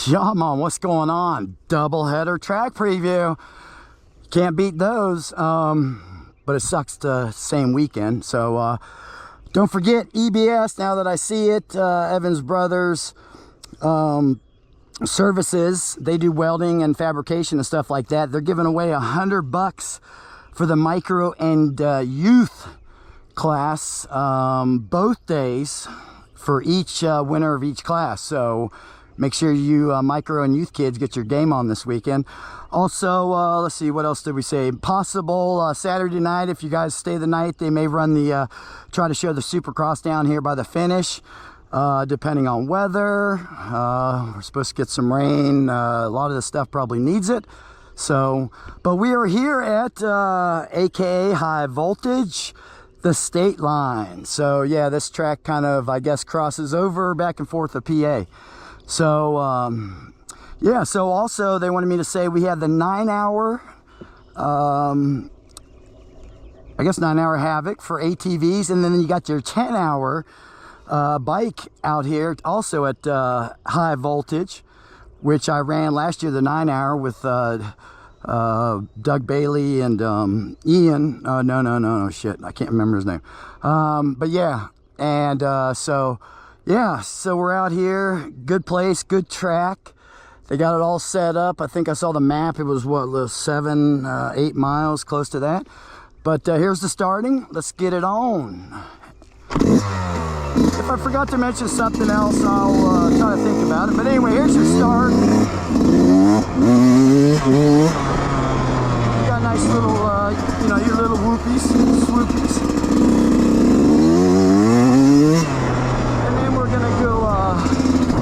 Yeah, man, what's going on? Doubleheader track preview. Can't beat those, but it sucks the same weekend. So don't forget EBS, now that I see it, Evans Brothers Services. They do welding and fabrication and stuff like that. They're giving away $100 for the micro and youth class, both days for each winner of each class. So make sure you micro and youth kids get your game on this weekend. Also, let's see, what else did we say? Possible Saturday night, if you guys stay the night, they may run the, try to show the Supercross down here by the finish, depending on weather. We're supposed to get some rain. A lot of this stuff probably needs it. So, but we are here at AKA High Voltage, the state line. So yeah, this track kind of, I guess, crosses over back and forth of PA. So yeah, so also they wanted me to say we have the 9-hour I guess 9-hour Havoc for ATVs, and then you got your 10-hour bike out here also at High Voltage, which I ran last year, the 9-hour with Doug Bailey and Ian. No, shit, I can't remember his name. But yeah, and so yeah, so we're out here, good place, good track. They got it all set up. I think I saw the map. It was what, 7-8 miles, close to that. But here's the starting. Let's get it on. If I forgot to mention something else, I'll try to think about it. But anyway, here's your start. You got nice little, you know, your little whoopies, swoopies. And then we're gonna go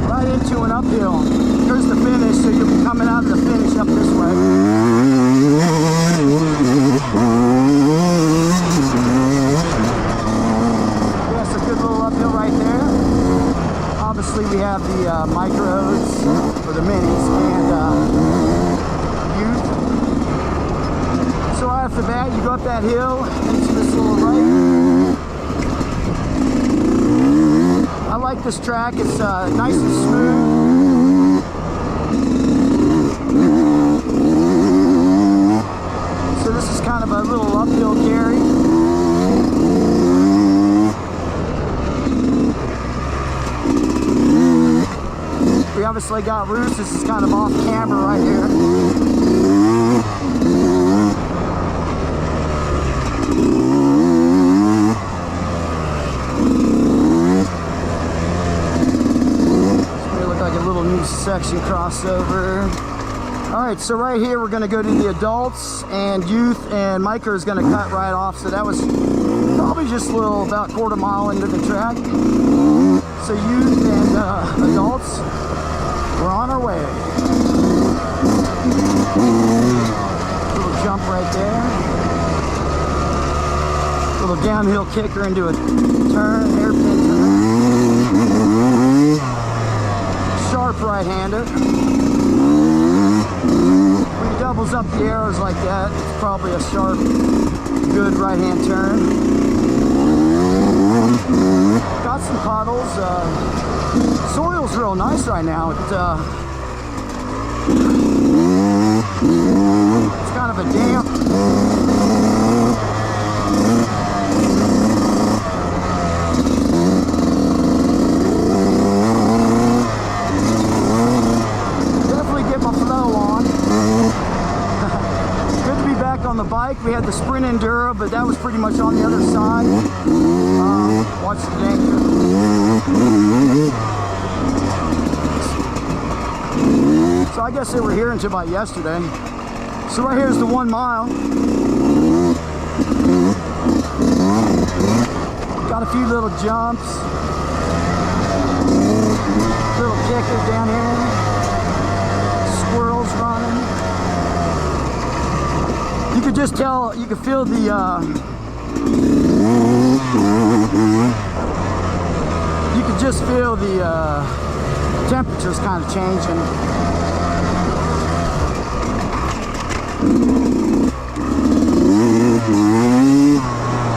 right into an uphill. Here's the finish, so you'll be coming out of the finish up this way. Yes, a good little uphill right there. Obviously, we have the micros, or the minis, and youth. So right off the bat, you go up that hill into this little right. I like this track. It's nice and smooth. So this is kind of a little uphill carry. We obviously got roofs. This is kind of off camera right here. Section crossover. All right, so right here we're going to go to the adults, and youth and micro is going to cut right off. So that was probably just a little, about quarter mile into the track. So youth and adults, we're on our way. Little jump right there. Little downhill kicker into a turn, hairpin turn. Sharp right-hander. When he doubles up the arrows like that, it's probably a sharp, good right-hand turn. Got some puddles. Soil's real nice right now. It's kind of a damp. On the bike, we had the Sprint Enduro, but that was pretty much on the other side. Watch the danger. So I guess they were here until about yesterday. So right here's the 1 mile. Got a few little jumps. Little kicker down here. Squirrels running. You could just tell, you could feel the, you could just feel the temperatures kind of changing.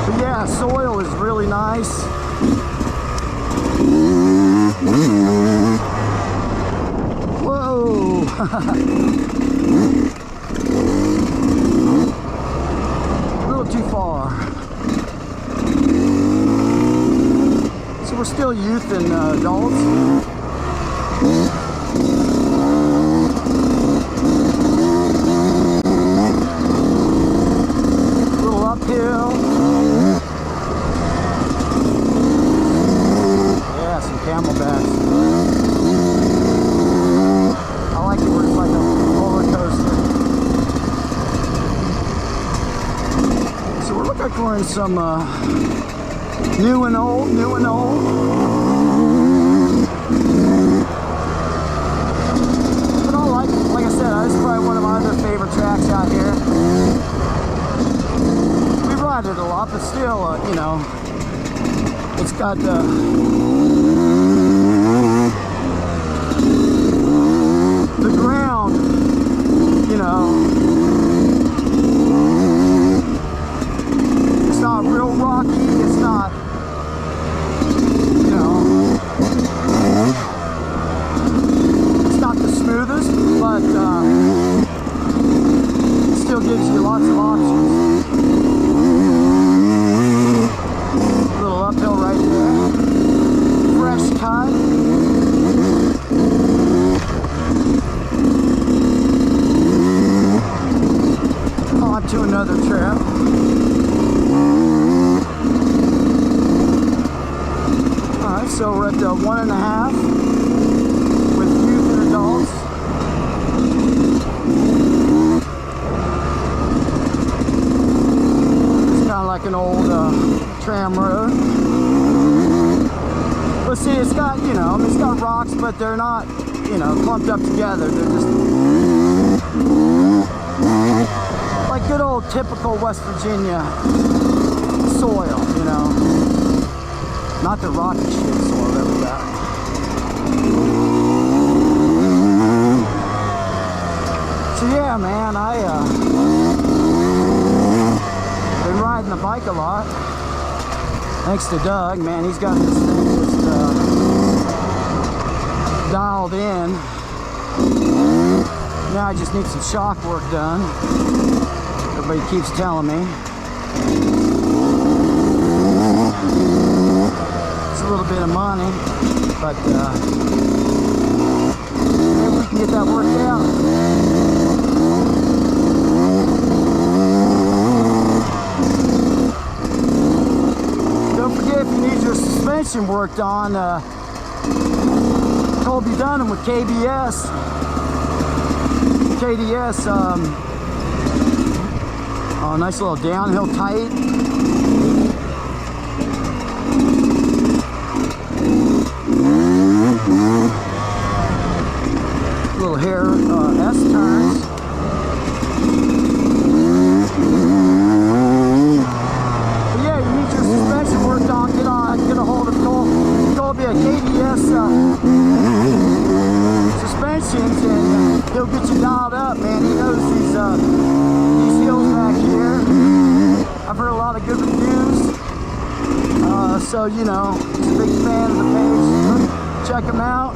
But yeah, soil is really nice. Whoa. A little too far. So we're still youth and adults. A little uphill. Yeah, some camelbacks. I like it where it's like a roller coaster. So we look like we're in some new and old, new and old. But I like I said, this is probably one of my other favorite tracks out here. We ride it a lot, but still, you know, it's got the ground, you know, it's not real rocky, it's not, you know, it's not the smoothest, but it still gives you lots of options. A little uphill right there, fresh cut. On to another trail. Alright, so we're at the 1.5 with youth and adults. It's kind of like an old tram road. But see, it's got, you know, it's got rocks, but they're not, you know, clumped up together. They're just like good old typical West Virginia soil, you know. Not the rocky shit soil that we got. So yeah, man, been riding the bike a lot. Thanks to Doug, man, he's got this thing just dialed in. Now I just need some shock work done. Everybody keeps telling me. It's a little bit of money, but maybe we can get that worked out. Don't forget, if you need your suspension worked on, Colby Dunham with KDS. Oh, nice little downhill tight. Little hair S turns. But yeah, you need your suspension worked on. Get a hold of Colby at KDS Suspensions, and he'll get you dialed up, man. He knows these hills back here. I've heard a lot of good reviews. So, you know, he's a big fan of the page. Check him out.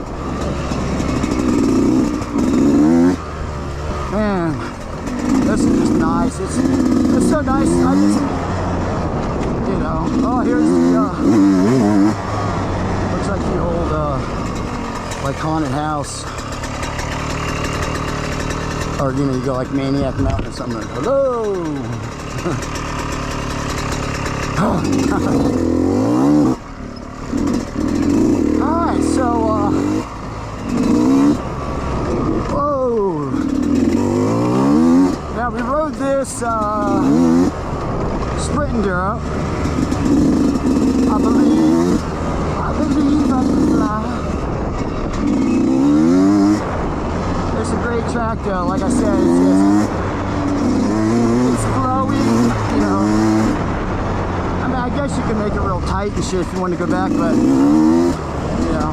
Man, this is just nice. It's so nice. I just, you know, oh, here's the, looks like the old, like haunted house. Or, you know, you go like Maniac Mountain or something. Like, hello! Alright, so, whoa! Now, we rode this, Sprint Enduro. I believe I can fly. It's a great track though, like I said, it's flowy, you know. I mean, I guess you can make it real tight and shit if you want to go back, but, you know.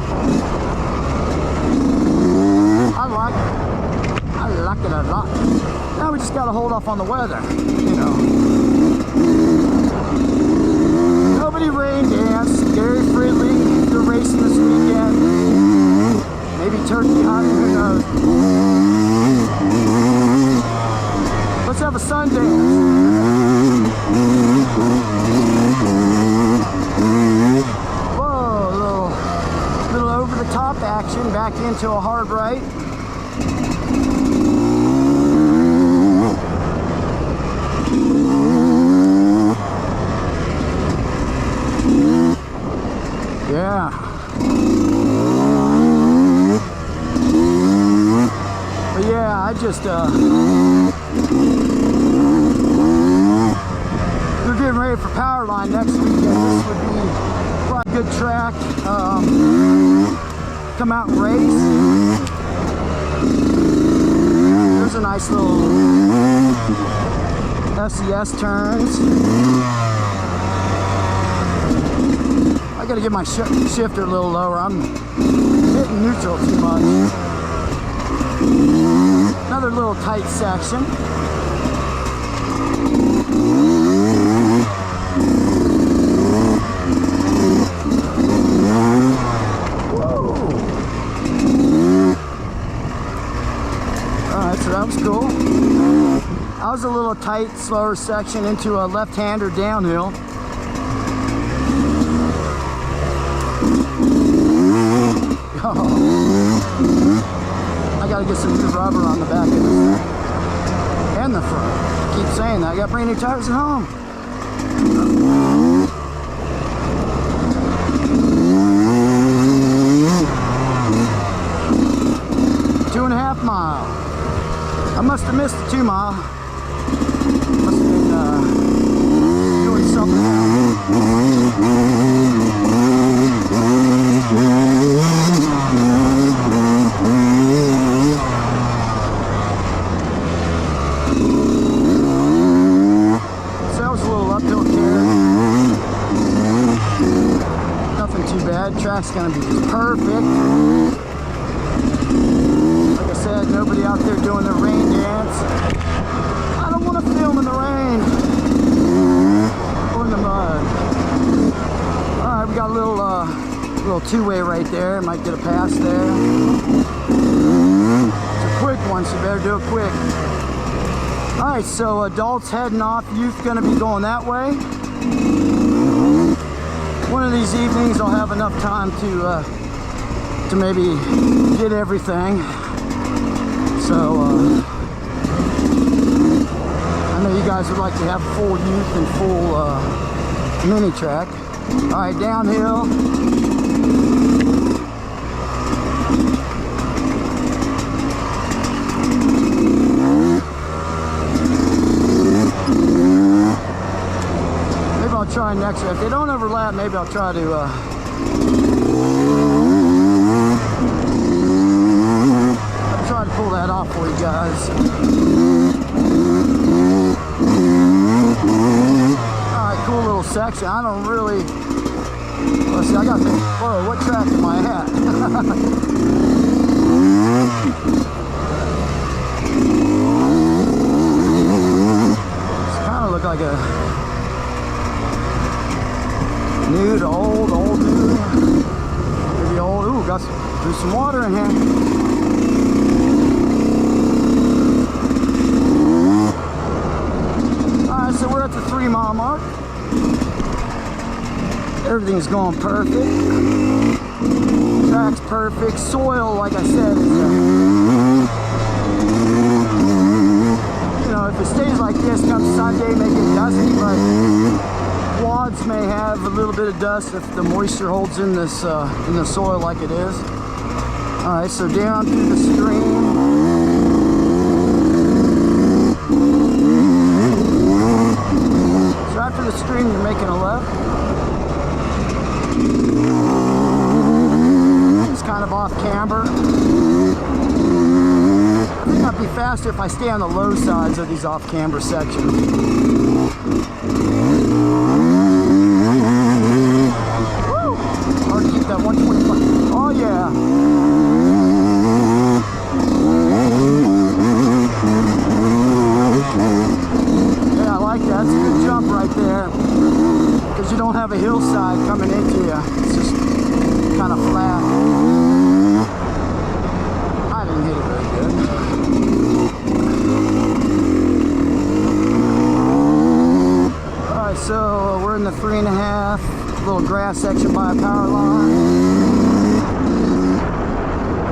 I like it a lot. Now we just gotta hold off on the weather, you know. Nobody rain dance. Gary Fridley, they're racing this weekend. Maybe turkey hunting, who knows. into a hard right. Yeah. But yeah, I just we're getting ready for Powerline next weekend. This would be quite a good track. Come out and race. There's a nice little SES turns. I gotta get my shifter a little lower. I'm hitting neutral too much. Another little tight section. Alright, so that was cool. That was a little tight, slower section into a left-hander downhill. I gotta get some new rubber on the back of this and the front. I keep saying that. I got brand new tires at home. 2.5 miles. I must have missed the 2 mile. Must have been doing something else. So that was a little uphill carry. Nothing too bad. Track's gonna be just perfect. Like I said, nobody out there doing the rain dance. I don't want to film in the rain or in the mud. Alright, we got a little two-way right there. Might get a pass there. It's a quick one, so you better do it quick. Alright, so adults heading off, youth gonna be going that way. One of these evenings I'll have enough time to maybe get everything. So I know you guys would like to have full youth and full mini track. Alright, downhill. Maybe I'll try Necxc. If they don't overlap, maybe I'll try to pull that off for you guys. Alright, cool little section. I don't really... Let's see, I got the... Whoa, what track am I at? It's kind of look like a new to old new. Maybe old. Ooh, got some water in here. So we're at the 3 mile mark. Everything's going perfect. Track's perfect. Soil, like I said, is you know, if it stays like this come Sunday, make it dusty, but quads may have a little bit of dust if the moisture holds in this in the soil like it is. All right, so down through the stream. After the stream, you're making a left. It's kind of off camber. I think I'd be faster if I stay on the low sides of these off camber sections. Woo! Hard to keep that 125. Oh yeah. Yeah, I like that. It's a good jump right there. Because you don't have a hillside coming into you. It's just kind of flat. I didn't hit it very good. Alright, so we're in the 3.5. Little grass section by a power line.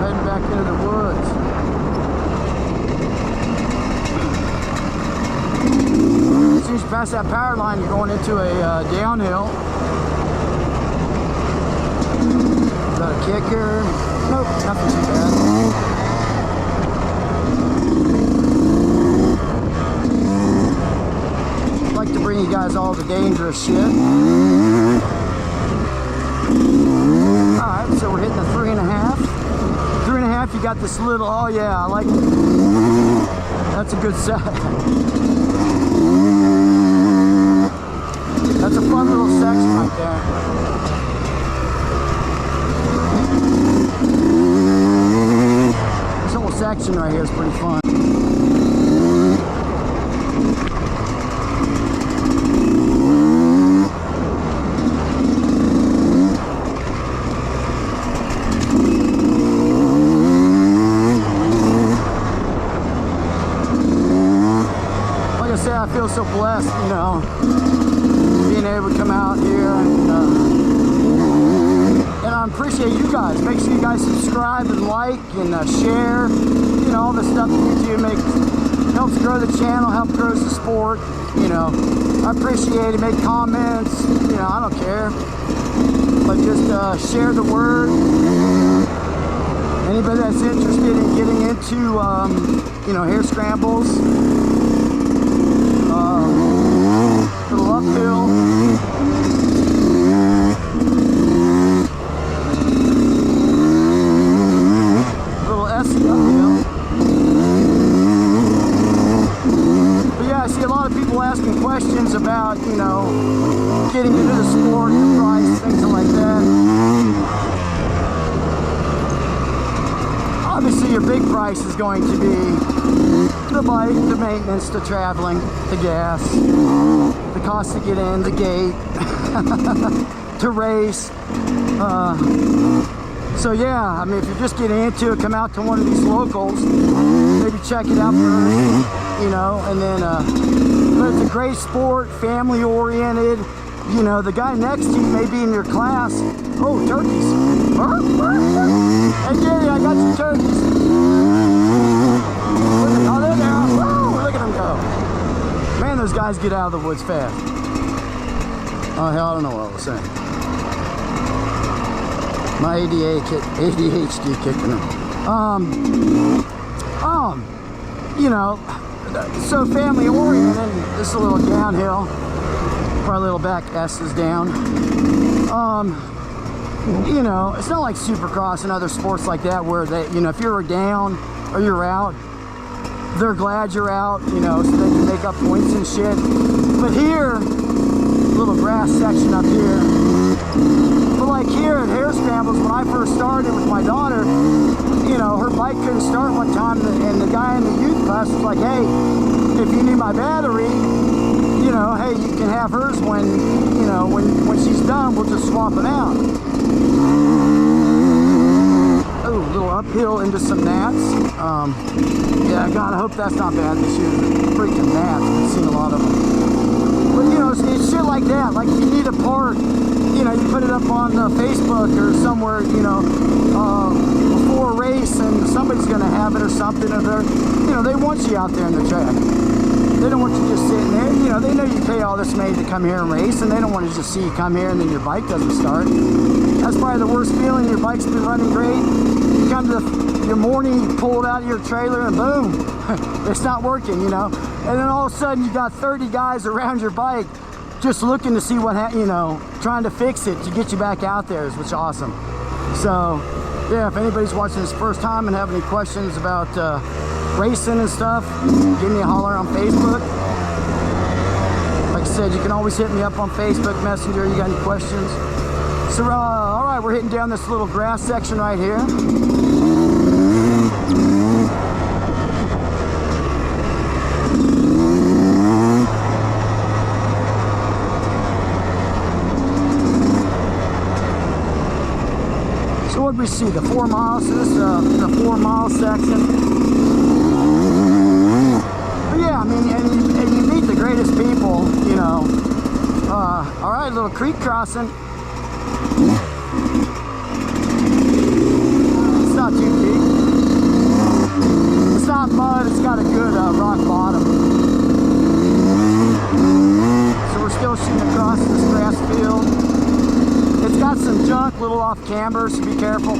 Heading back into the woods. As soon as you pass that power line, you're going into a downhill. Is that a kicker? Nope, nothing too bad. I like to bring you guys all the dangerous shit. Alright, so we're hitting the 3.5. 3.5, you got this little, oh yeah, I like it. That's a good set. That's a fun little section right there. This whole section right here is pretty fun. Like I said, I feel so blessed, you know, being able to come out here and I appreciate you guys. Make sure you guys subscribe and like and share. You know, all the stuff that you do helps grow the channel, helps grow the sport. You know, I appreciate it. Make comments. You know, I don't care. But just share the word. Anybody that's interested in getting into, you know, hair scrambles, little uphill. But yeah, I see a lot of people asking questions about, you know, getting into the sport, the price, things like that. Obviously, your big price is going to be the bike, the maintenance, the traveling, the gas, the cost to get in, the gate, to race. So yeah, I mean, if you're just getting into it, come out to one of these locals, maybe check it out first, you know, and then, but it's a great sport, family oriented. You know, the guy next to you may be in your class. Oh, turkeys. Hey, Jerry, I got some turkeys. Oh, there they are. Woo, look at them go. Man, those guys get out of the woods fast. Oh, hell, I don't know what I was saying. My ADHD kicking in. You know, so family oriented. This is a little downhill. Probably a little back S is down. You know, it's not like Supercross and other sports like that where they, you know, if you're down or you're out, they're glad you're out, you know, so they can make up points and shit. But here, little grass section up here. But like here at Hair Scrambles, when I first started with my daughter, you know, her bike couldn't start one time, and the guy in the youth class was like, hey, if you need my battery, you know, hey, you can have hers when, you know, when she's done, we'll just swap it out. Oh, a little uphill into some gnats. Yeah, God, I hope that's not bad this year. Freaking gnats, I've seen a lot of them. But, you know, it's shit like that. Like, if you need a part, you know, you put it up on Facebook or somewhere, you know, before a race, and somebody's going to have it or something, or they're, you know, they want you out there in the track. They don't want you just sitting there. You know, they know you pay all this money to come here and race, and they don't want to just see you come here and then your bike doesn't start. That's probably the worst feeling. Your bike's been running great. You come to your morning, you pull it out of your trailer, and boom, it's not working, you know. And then all of a sudden, you got 30 guys around your bike just looking to see what, you know, trying to fix it to get you back out there, which is awesome. So, yeah, if anybody's watching this first time and have any questions about racing and stuff, give me a holler on Facebook. Like I said, you can always hit me up on Facebook Messenger. You got any questions? So, all right, we're hitting down this little grass section right here. So what did we see? The 4 miles. So this is the 4 mile section. But yeah, I mean, and you meet the greatest people, you know. All right, little creek crossing. It's not too deep. not mud, it's got a good rock bottom. So we're still shooting across this grass field. It's got some junk, a little off camber, so be careful.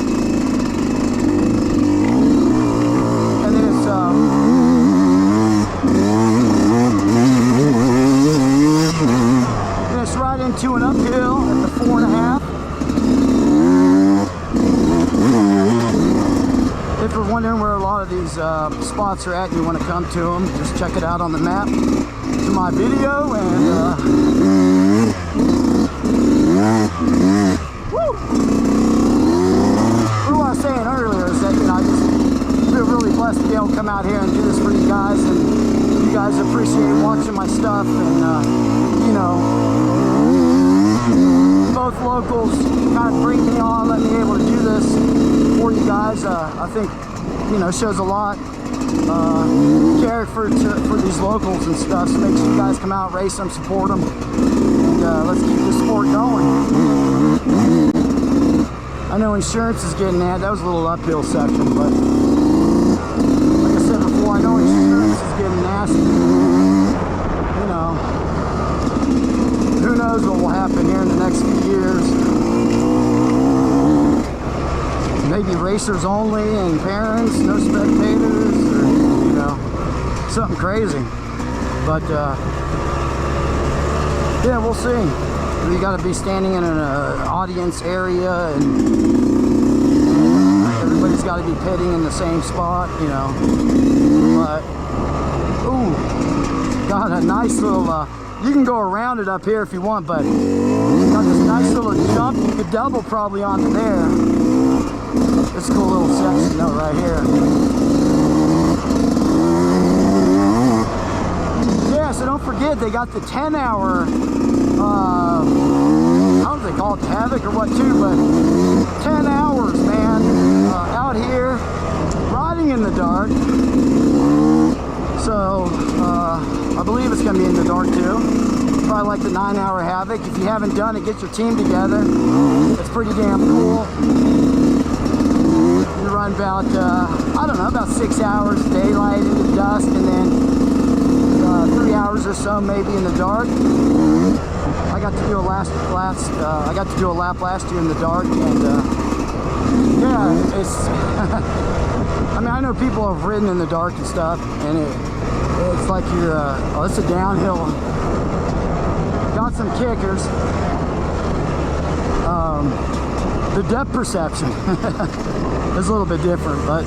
And then it's right into an uphill at the 4.5. If you're wondering where a lot of these spots are at and you want to come to them, just check it out on the map to my video. And woo! What I was saying earlier is that, you know, I just feel really blessed to be able to come out here and do this for you guys, and you guys appreciate watching my stuff, and you know, both locals kind of bring me on, let me able to do this for you guys. I think, you know, shows a lot care for these locals and stuff, so make sure you guys come out, race them, support them, and let's keep this sport going. I know insurance is getting that. That was a little uphill section, but like I said before, I know insurance is getting nasty. You know, who knows what will happen here in the next few years. Maybe racers only and parents, no spectators, or, you know, something crazy. But yeah, we'll see. You got to be standing in an audience area, and everybody's got to be pitting in the same spot, you know. But ooh, got a nice little you can go around it up here if you want, but got this nice little jump. You could double probably onto there. This cool little section though right here. Yeah, so don't forget they got the 10-hour I don't know if they call it Havoc or what too, but 10 hours, man, out here riding in the dark. So I believe it's going to be in the dark too. Probably like the 9-hour Havoc. If you haven't done it, get your team together. It's pretty damn cool. You run about, I don't know, about 6 hours daylight into dusk, and then 3 hours or so maybe in the dark. I got to do a lap last year in the dark, and yeah, it's I mean, I know people have ridden in the dark and stuff, and it's like you're oh, it's a downhill. Got some kickers. The depth perception is a little bit different, but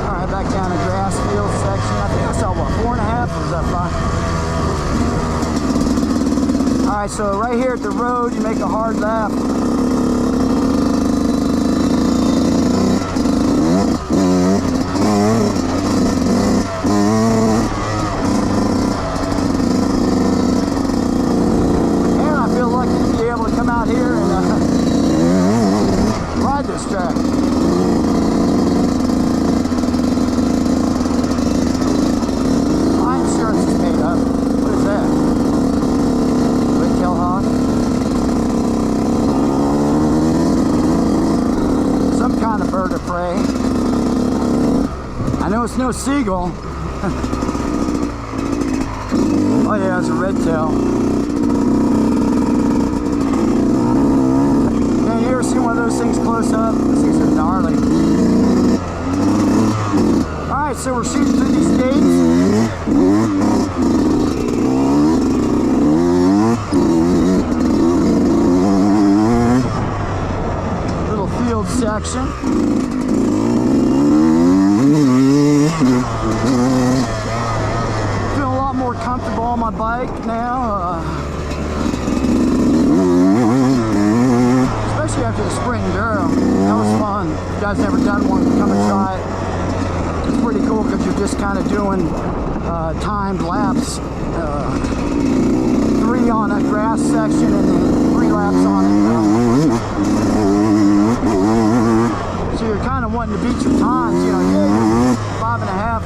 alright, back down the grass field section. I think I saw what, 4.5, or was that 5? Alright, so right here at the road you make a hard left. And I feel lucky to be able to come out here and ride this track. I know it's no seagull. Oh yeah, it's a red tail. Man, you ever seen one of those things close up? These things are gnarly. Alright, so we're shooting through these gates. Little field section. Feel a lot more comfortable on my bike now, especially after the sprint Enduro. That was fun. If you guys never done one, come and try it. It's pretty cool because you're just kind of doing timed laps, 3 on a grass section and then 3 laps on it. So you're kind of wanting to beat your times, you know, 5.5.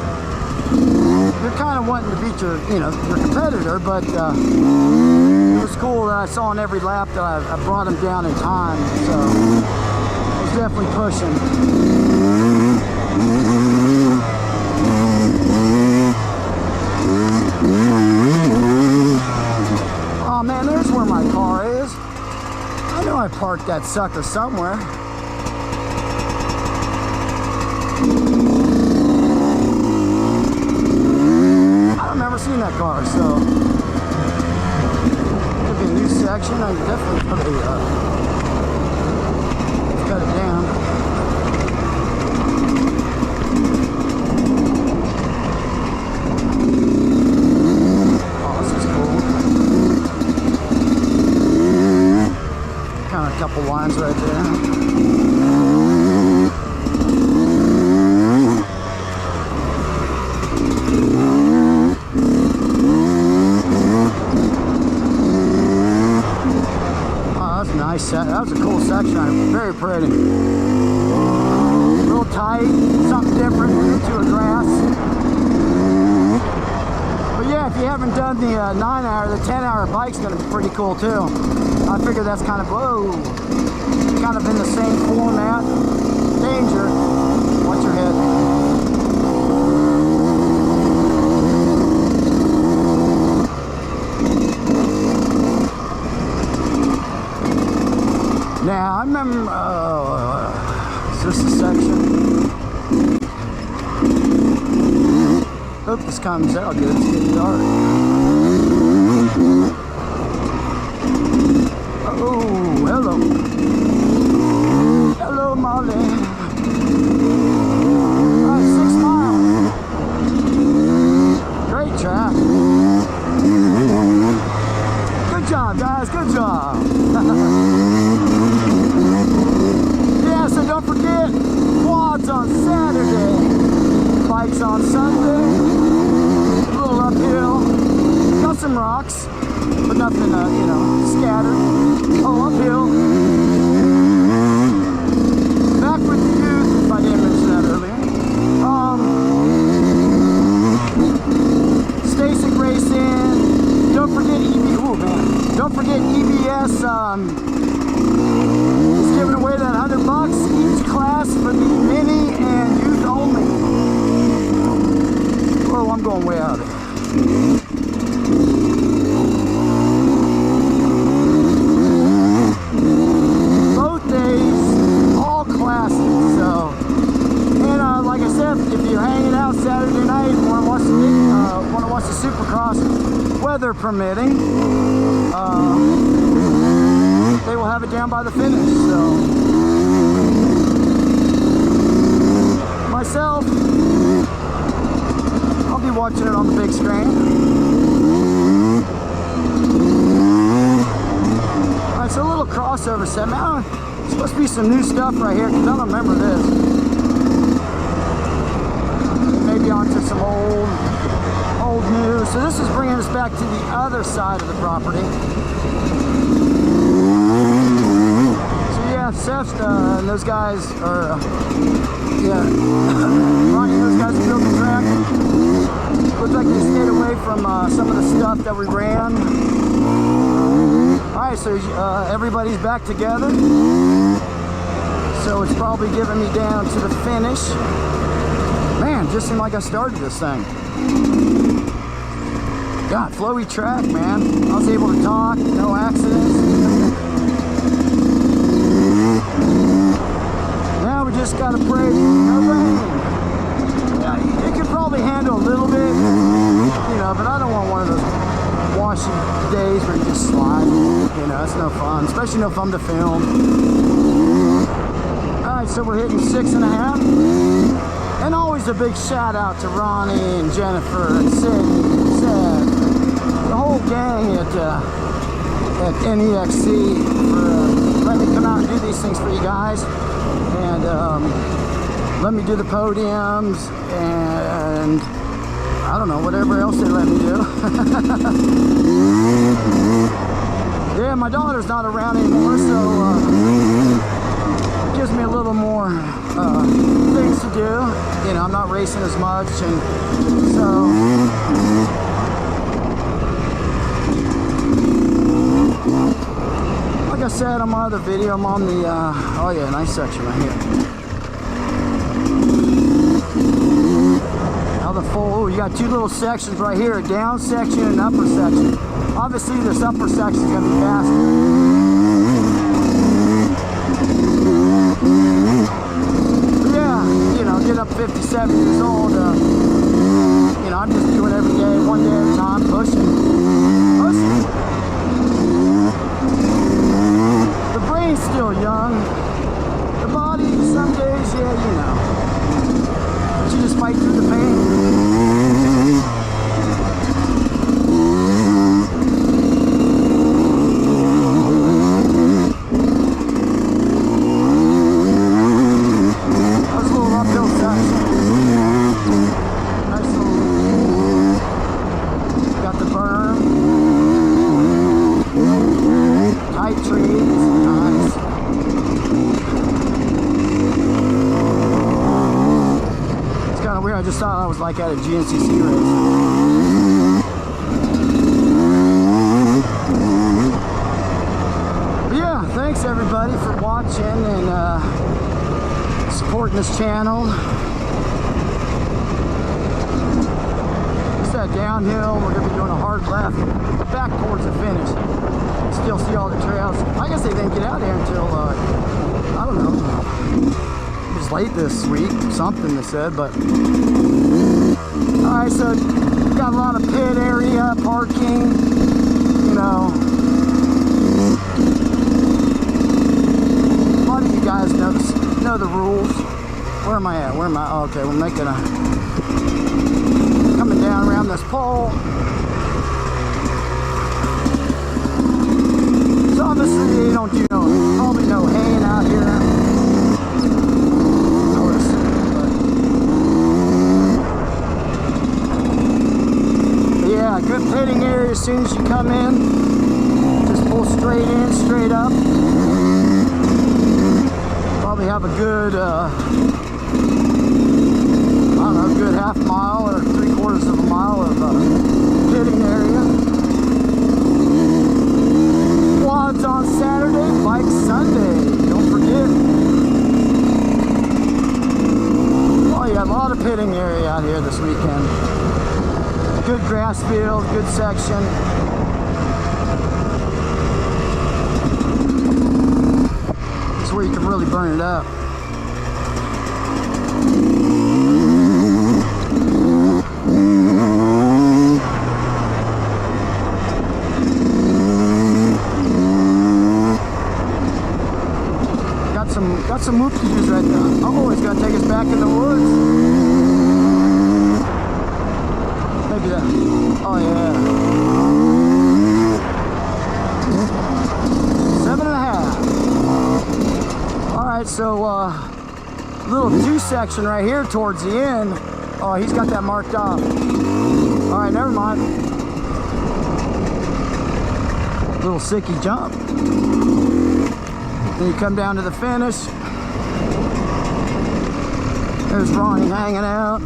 You're kind of wanting to beat your, you know, your competitor, but it was cool that I saw on every lap that I brought him down in time. So it was It's definitely pushing. Oh man, there's where my car is. I know I parked that sucker somewhere. I don't remember seeing that car, so could be a new section. I definitely probably cut it down. Oh, this is cool. Kind of a couple lines right there. That was a cool section. Very pretty. A little tight, something different to a grass. But yeah, if you haven't done the 9-hour, the 10-hour bike's going to be pretty cool too. I figure that's kind of, whoa, kind of in the same format. Danger. Watch your head. Now, I remember, is this a section? Hope this comes out good, it's getting dark. Oh, hello. Hello, Molly. Alright, 6 miles. Great track. Good job, guys, good job. Yeah, so don't forget, quads on Saturday, bikes on Sunday, a little uphill, got some rocks, but nothing, you know, scattered. Oh, uphill. Back with the youth, if I didn't mention that earlier. Stasic Racing, don't forget don't forget EBS, giving away that $100 each class for the mini and youth only. Oh, I'm going way out of it. Both days, all classes. So, and like I said, if you're hanging out Saturday night and want to watch the Supercross, weather permitting, they will have it down by the finish. So myself, I'll be watching it on the big screen. Alright, so a little crossover set. Now, there's supposed to be some new stuff right here because I don't remember this. Maybe onto some old new. So this is bringing us back to the other side of the property. Seth and those guys are, yeah, Ronnie and those guys are building the track. Looks like they stayed away from some of the stuff that we ran. Alright, so everybody's back together. So it's probably giving me down to the finish. Man, just seemed like I started this thing. God, flowy track, man. I was able to talk, no accidents. Now we just gotta pray no rain. Yeah, it could probably handle a little bit, you know, but I don't want one of those washy days where you just slide. You know, it's no fun, especially no fun to film. Alright, so we're hitting 6.5. And always a big shout out to Ronnie and Jennifer and Sydney and Zed, the whole gang at Necxc for letting me come out and do these things for you guys. And let me do the podiums and I don't know, whatever else they let me do. Yeah, my daughter's not around anymore, so it gives me a little more things to do. You know, I'm not racing as much, and so like I said on my other video, I'm on the, oh yeah, nice section right here. Now the full, oh, you got two little sections right here, a down section and an upper section. Obviously this upper section is going to be faster. But yeah, you know, getting up 57 years old, you know, I'm just doing every day, one day at a time, pushing. The brain's still young. The body, some days, yeah, you know. But you just fight through the pain. That was a little uphill section. Nice little. Got the berm. Tight trees, nice. It's kind of weird. I just thought I was like at a GNCC race. But yeah, thanks everybody for watching and supporting this channel. It's that downhill. We're going to be doing a hard left back towards the finish. Still see all the trails. I guess they didn't get out there until, I don't know, it was late this week, something they said, but. Alright, so got a lot of pit area, parking, you know. A lot of you guys know the rules. Where am I at? Where am I? Oh, okay, we're making a, coming down around this pole. Obviously, you don't do probably no haying out here. But yeah, good pitting area as soon as you come in. Just pull straight in, straight up. Probably have a good, I don't know, good half mile or 3/4 of a mile of pitting area. Quads on Saturday, bikes Sunday. Don't forget. Oh, you got a lot of pitting area out here this weekend. Good grass field, good section. This is where you can really burn it up. Got some whoop-de-doos right there. Oh, he's gonna take us back in the woods. Maybe that. Oh yeah. 7.5. All right, so little 2 section right here towards the end. Oh, he's got that marked off. All right, never mind. Little sicky jump. Then you come down to the finish. There's Ronnie hanging out.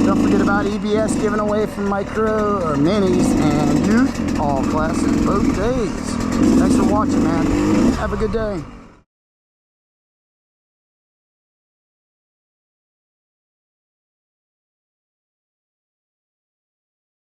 Don't forget about EBS giving away from micro or minis and youth, all classes, both days. Thanks for watching, man. Have a good day.